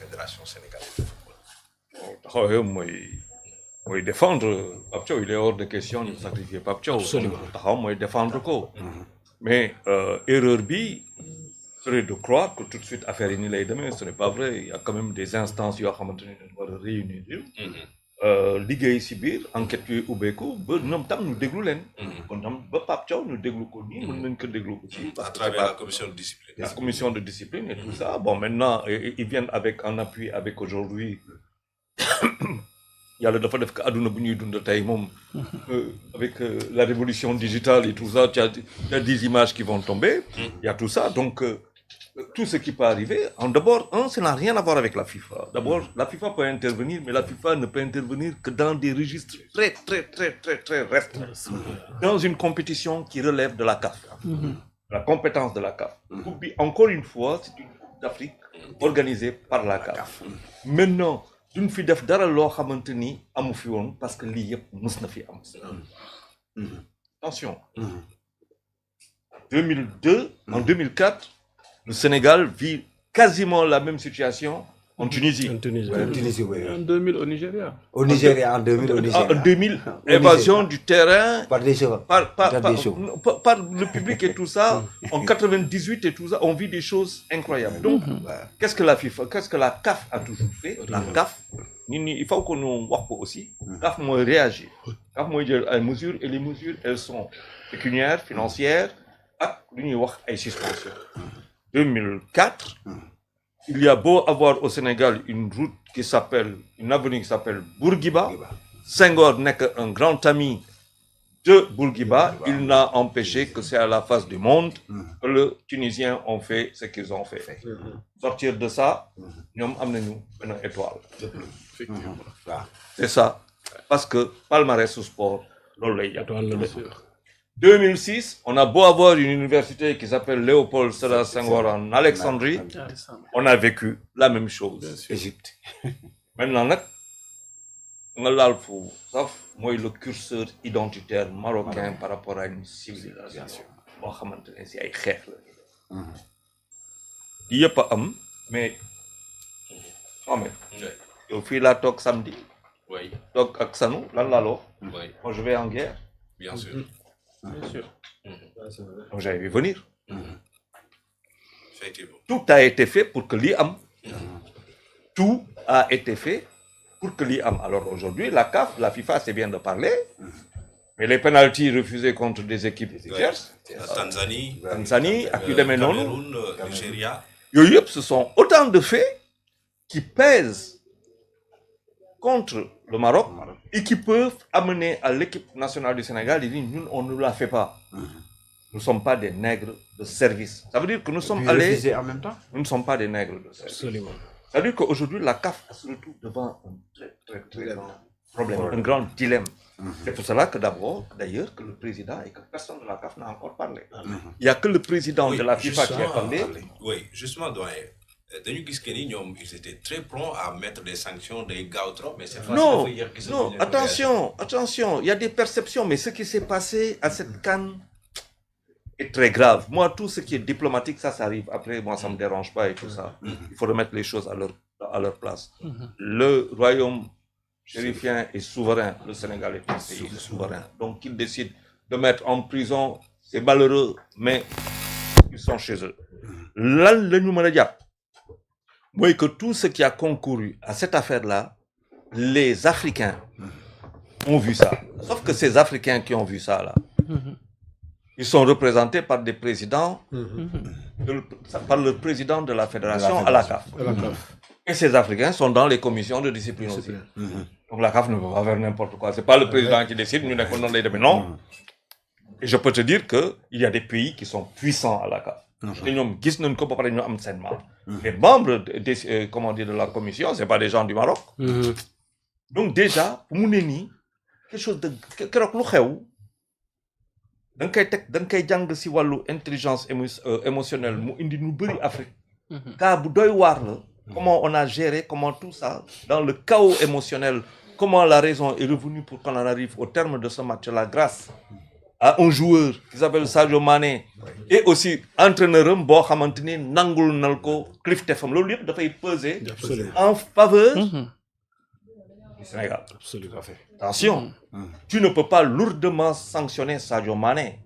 fédération sénégalaise de football. taxawaayam mooy défendre Pape Thiaw, il est hors de question de sacrifier Pape Thiaw. taxaw mooy défendre ko. mais erreur bi serait de croire que tout de suite affaire yi ni lay demee, ce n'est pas vrai. Il y a quand même des instances yoo xamante ne dañu war a réunir liggéey si biir enquête yooyu ubbeeku ba ñoom tam ñu déglu leen. kon tam ba Pape Thiaw ñu déglu ko nii mën nañ ko déglu ko ci. À travers la commission de discipline. La commission de discipline et tout ça. Bon, maintenant, ils viennent avec un appui avec aujourd'hui. Il y a le dafa def que aduna bu ñuy dund tey moom avec la révolution digitale et tout ça, il y a des images qui vont tomber. Il y a tout ça. Donc, tout ce qui peut arriver, d'abord, ça n'a rien à voir avec la FIFA. D'abord, la FIFA peut intervenir, mais la FIFA ne peut intervenir que dans des registres très restreints. Dans une compétition qui relève de la CAF. La compétence de la CAF. Encore une fois, c'est une Coupe d'Afrique organisée par la CAF. Maintenant, duñ fi def dara loo xamante ni amu fi woon parce que lii yëpp mus na fi am. Attention. 2002, en 2004, le Sénégal vit quasiment la même situation en Tunisie. En Tunisie. En Tunisie, oui. En 2000 au Nigeria. Au Nigeria, en 2000, au Nigeria. En 2000, évasion du terrain Par des chevaux. par le public et tout ça. En 98 et tout ça, on vit des choses incroyables. Donc, qu'est-ce que la FIFA, qu'est-ce que la CAF a toujours fait? La CAF, il faut qu'on nous voit aussi. La CAF m'a réagi. La CAF m'a dit les mesures, et les mesures, elles sont pécuniaires, financières, et suspension. 2004, il y a beau avoir au Sénégal une route qui s'appelle, une avenue qui s'appelle Bourguiba. Senghor n'est qu'un grand ami de Bourguiba. Il n'a empêché que c'est à la face du monde que les Tunisiens ont fait ce qu'ils ont fait. Sortir de ça, nous avons une étoile. C'est ça. Parce que palmarès au sport, Étoile, 2006, on a beau avoir une université qui s'appelle Léopold Sédar Senghor en Alexandrie, on a vécu la même chose. Égypte. Maintenant, moi, le curseur identitaire marocain par rapport à une civilisation. Il n'y a pas un, mais au fil la talk samedi, Oui, talk Aksanou, là, oui, moi je vais en guerre, bien sûr. Bien sûr. donc j'allais vu venir. Effectivement. Tout a été fait pour que l'IAM. Tout a été fait pour que l'IAM. Alors aujourd'hui, la CAF, la FIFA, c'est bien de parler, mais les pénaltys refusés contre des équipes diverses, Tanzanie, Cameroun, Nigeria. ce sont autant de faits qui pèsent contre le Maroc et qui peuvent amener à l'équipe nationale du Sénégal et dire nous, on ne la fait pas. Nous ne sommes pas des nègres de service. Ça veut dire que nous sommes allés. En même temps. Nous ne sommes pas des nègres de service. Absolument. Ça veut dire qu'aujourd'hui, la CAF se retrouve devant un très grand problème, un grand dilemme. C'est pour cela que d'ailleurs, que le président et que personne de la CAF n'a encore parlé. Il n'y a que le président de la FIFA qui a parlé. Oui, justement, doyen. Dañu gis que ni ñoom ils étaient très prompts à mettre des sanctions des gars trop, mais cette fois-ci Non, dafa yéex gis non, attention, il y a des perceptions, mais ce qui s'est passé à cette CAN est très grave. Moi, tout ce qui est diplomatique, ça arrive. Après, moi, ça ne me dérange pas et tout ça. Il faut remettre les choses à leur place. Le royaume chérifien est souverain. Le Sénégal est un pays souverain. Donc, qu'ils décident de mettre en prison, c'est malheureux, mais ils sont chez eux. Là, le numéro moi, que tout ce qui a concouru à cette affaire-là, les Africains ont vu ça. Sauf que ces Africains qui ont vu ça, là, ils sont représentés par des présidents, par le président de la fédération à la CAF. Et ces Africains sont dans les commissions de discipline aussi. Donc la CAF ne peut pas faire n'importe quoi. C'est pas le président qui décide, nous non. Et je peux te dire qu'il y a des pays qui sont puissants à la CAF. Les membres de la commission, ce n'est pas des gens du Maroc. Donc déjà, pour nous, quelque chose de... intelligence émotionnelle mu indi nu bëri Afrique cas bu doy waar la comment on a géré comment tout ça dans le chaos émotionnel comment la raison est revenue pour qu'on en arrive au terme de ce match-là grâce à un joueur qui s'appelle Sadio Mané et aussi entraîneur boo xamante ni nangul nal ko cliftefam loolu yëpp dafay peser en faveur du Sénégal. Absolument. Attention, tu ne peux pas lourdement sanctionner Sadio Mané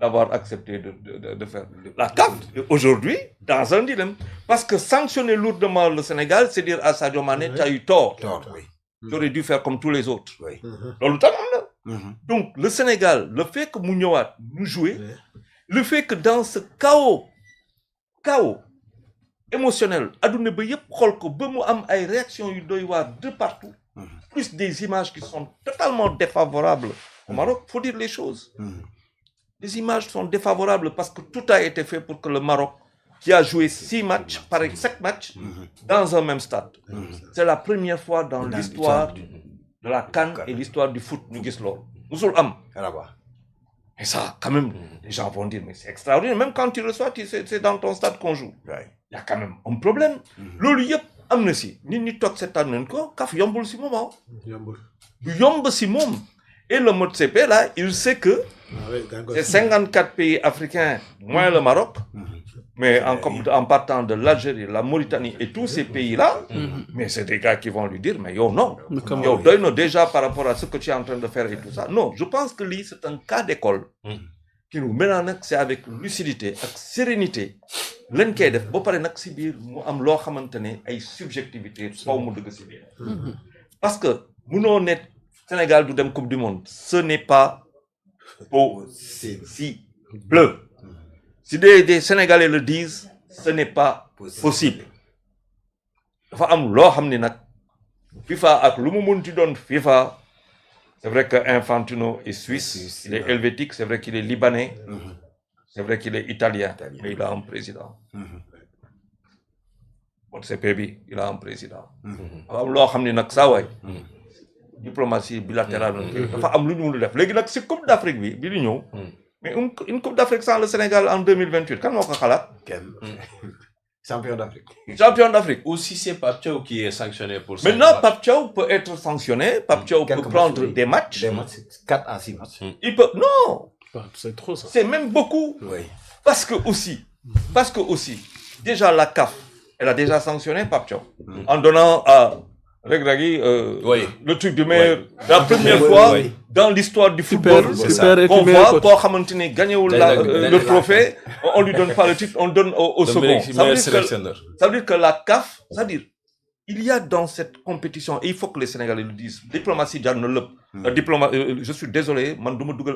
d'avoir accepté de faire la CAF aujourd'hui dans un dilemme. Parce que sanctionner lourdement le Sénégal, c'est dire à Sadio Mané, tu as eu tort. Oui. Tu aurais dû faire comme tous les autres. Oui. Donc, le Sénégal, le fait que Mouniouat nous jouait, le fait que dans ce chaos émotionnel, aduna ba yépp xol ko ba mu am ay réactions yu doy waar de partout, plus des images qui sont totalement défavorables au Maroc, faut dire les choses. Les images sont défavorables parce que tout a été fait pour que le Maroc, qui a joué 7 matchs, dans un même stade. C'est la première fois dans l'histoire de la CAN et l'histoire du foot, nous disons Moussoul Am. Et ça, quand même, les gens vont dire, mais c'est extraordinaire. Même quand tu reçois, c'est dans ton stade qu'on joue. Il y a quand même un problème. Loolu yëpp am na si nit ñi toog seetaan nañ ko kaf yombul si moom yomb si moom. Et le MOTCP là, il sait que c'est 54 pays africains moins le Maroc, mais en partant de l'Algérie, la Mauritanie et tous ces pays-là, mais c'est des gars qui vont lui dire, mais yo non, yo doy déjà par rapport à ce que tu es en train de faire et tout ça. Non, je pense que lui c'est un cas d'école qui nous maintenant c'est avec lucidité, avec sérénité. L'un qui est def ba pare nak ci biir mu am lo xamantene ay subjectivité faw mu deug ci biir. Parce que mëno net Sénégal du dem Coupe du Monde, ce n'est pas possible. Si des Sénégalais le disent, ce n'est pas possible. Dafa am lo xamni nak FIFA ak lu mu munti don FIFA, c'est vrai que Infantino est suisse, il est helvétique, c'est vrai qu'il est libanais. C'est vrai qu'il est italien, mais il a un président. Bon, c'est Pébi, il a un président. Diplomatie bilatérale. C'est Coupe d'Afrique, mais une Coupe d'Afrique sans le Sénégal en 2028, quand on a Champion d'Afrique. Champion d'Afrique. Ou si c'est Pape Thiaw qui est sanctionné pour ça. Maintenant, Pape Thiaw peut être sanctionné, Pape Thiaw peut prendre des matchs. Des matchs, 4 à 6 matchs. Il peut, non! C'est trop ça. C'est même beaucoup. Oui. Parce que aussi, déjà la CAF, elle a déjà sanctionné Pape Thiaw en donnant à Regragui le truc du meilleur. La première fois dans l'histoire du football, on voit pour Hamantine gagner le trophée, on lui donne pas le titre, on donne au second. Ça veut dire que la CAF, il y a dans cette compétition, et il faut que les Sénégalais le disent, diplomatie, je suis désolé,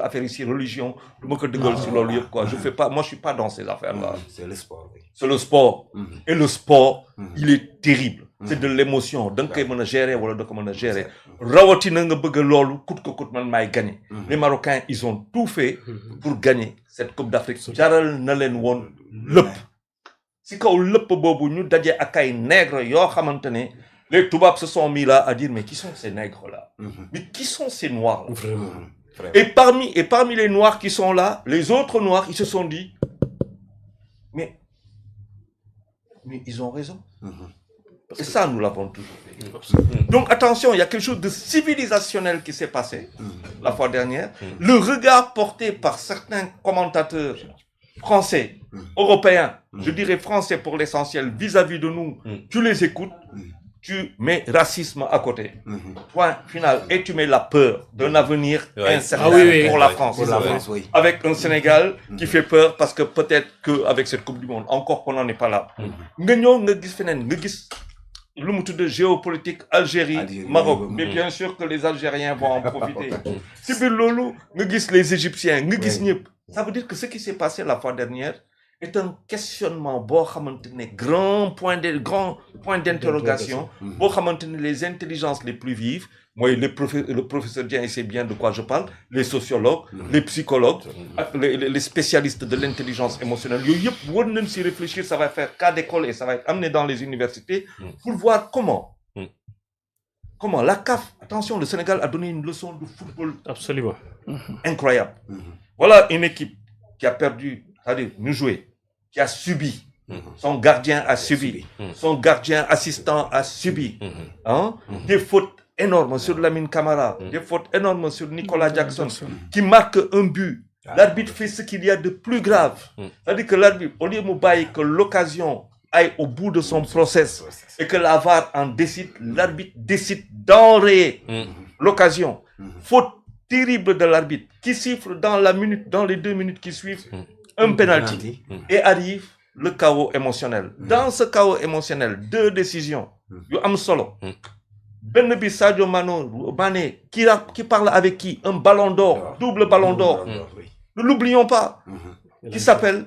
affaire ici, religion, je fais pas, moi je suis pas dans ces affaires-là. C'est le sport. C'est le sport. Et le sport, il est terrible. C'est de l'émotion. Donc, il faut gérer, gérer. Rawatina nga bëgg lolu coûte que coûte man may gagner. Les Marocains, ils ont tout fait pour gagner cette Coupe d'Afrique. Jaral na len won lepp. Si kaw lepp bobu ñu dajé ak ay nègres yo xamantene les toubabs se sont mis là à dire mais qui sont ces nègres là? Mais qui sont ces noirs là? Vraiment. Et parmi les noirs qui sont là, les autres noirs, ils se sont dit mais ils ont raison. Et ça, nous l'avons toujours fait. Donc attention, il y a quelque chose de civilisationnel qui s'est passé la fois dernière. Le regard porté par certains commentateurs français, européens, je dirais français pour l'essentiel, vis-à-vis de nous, tu les écoutes, tu mets racisme à côté. Point final. Et tu mets la peur d'un avenir incertain pour la France. Avec un Sénégal qui fait peur parce que peut-être qu'avec cette Coupe du Monde, encore qu'on n'en est pas là. Le géopolitique Algérie, Maroc. Mais bien sûr que les Algériens vont en profiter. Si les Égyptiens, ça veut dire que ce qui s'est passé la fois dernière est un questionnement, grand point d'interrogation, les intelligences les plus vives. Moi, le professeur Dieng sait bien de quoi je parle, les sociologues, les psychologues, les spécialistes de l'intelligence émotionnelle. Même s'y réfléchir, ça va faire cas d'école et ça va être amené dans les universités pour voir comment la CAF, attention, le Sénégal a donné une leçon de football absolument incroyable. Voilà une équipe qui a perdu, c'est-à-dire nous jouer, qui a subi. Son gardien a subi, son gardien assistant a subi des fautes énormes sur Lamine Camara, des fautes énormes sur Nicolas Jackson, qui marque un but. L'arbitre fait ce qu'il y a de plus grave. C'est-à-dire que l'arbitre, au lieu de bailler que l'occasion aille au bout de son process et que la VAR en décide, l'arbitre décide d'enrayer l'occasion. Faute terrible de l'arbitre qui siffle dans les 2 minutes qui suivent un penalty et arrive le chaos émotionnel. Dans ce chaos émotionnel, 2 décisions. Yo am solo. Ben bi Sadio Mané qui parle avec qui? Un ballon d'or, double ballon d'or. Ne l'oublions pas. Qui s'appelle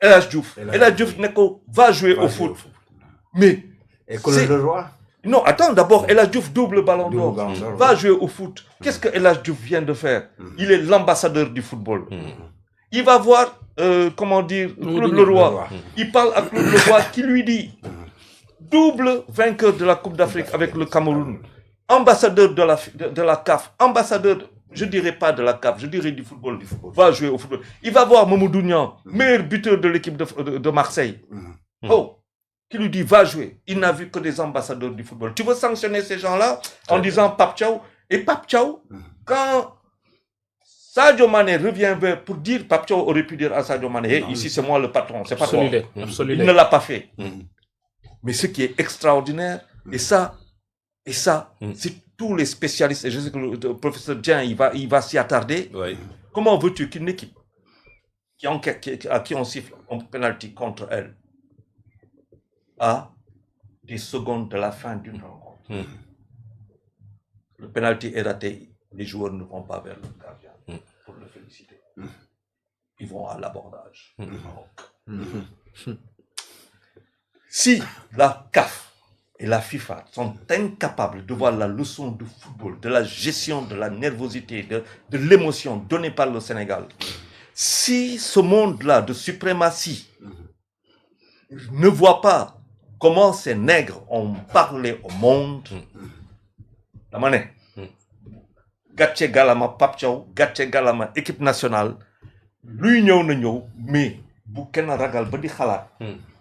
El Hadj Diouf. El Hadj Diouf va jouer au foot. Mais Et Colin Leroy? non, attends, d'abord, El Hadj Diouf, double ballon d'or, va jouer au foot. Qu'est-ce que El Hadj Diouf vient de faire? Il est l'ambassadeur du football. Il va voir, Claude Leroy. Il parle à Claude Leroy qui lui dit, double vainqueur de la Coupe d'Afrique avec le Cameroun, ambassadeur de la CAF, ambassadeur, je dirais pas de la CAF, je dirais du football, va jouer au football. Il va voir Mamadou Niang, meilleur buteur de l'équipe de Marseille. Oh, qui lui dit, va jouer. Il n'a vu que des ambassadeurs du football. Tu veux sanctionner ces gens-là en disant Pape Thiaw? Et Pape Thiaw, quand Sadio Mané revient pour dire, Pape Thiaw aurait pu dire à Sadio Mané, hey, ici c'est moi le patron, c'est pas toi. Il ne l'a pas fait. Mais ce qui est extraordinaire, et ça, c'est tous les spécialistes, et je sais que le professeur Dieng, il va s'y attarder. Oui. Comment veux-tu qu'une équipe à qui on siffle un penalty contre elle, à des secondes de la fin d'une rencontre, le penalty est raté, les joueurs ne vont pas vers le gardien pour le féliciter. Ils vont à l'abordage. Si la CAF et la FIFA sont incapables de voir la leçon de football, de la gestion de la nervosité, de l'émotion donnée par le Sénégal, si ce monde-là de suprématie ne voit pas comment ces nègres ont parlé au monde, la monnaie, Gatche Galama Pape Thiaw, Gatche Galama équipe nationale, lui mais Bouken Ragal Badi Khalat,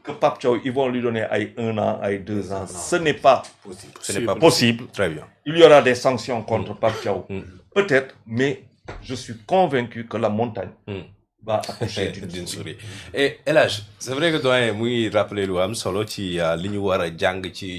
que Pape Thiaw, ils vont lui donner 1 an, 2 ans. Ce n'est pas possible. Ce n'est pas possible. Très bien. Il y aura des sanctions contre Pape Thiaw. Peut-être, mais je suis convaincu que la montagne va accoucher d'une souris. Et El Hadj, c'est vrai que doyen muy rappeler lu am solo ci li ñu war a jàng ci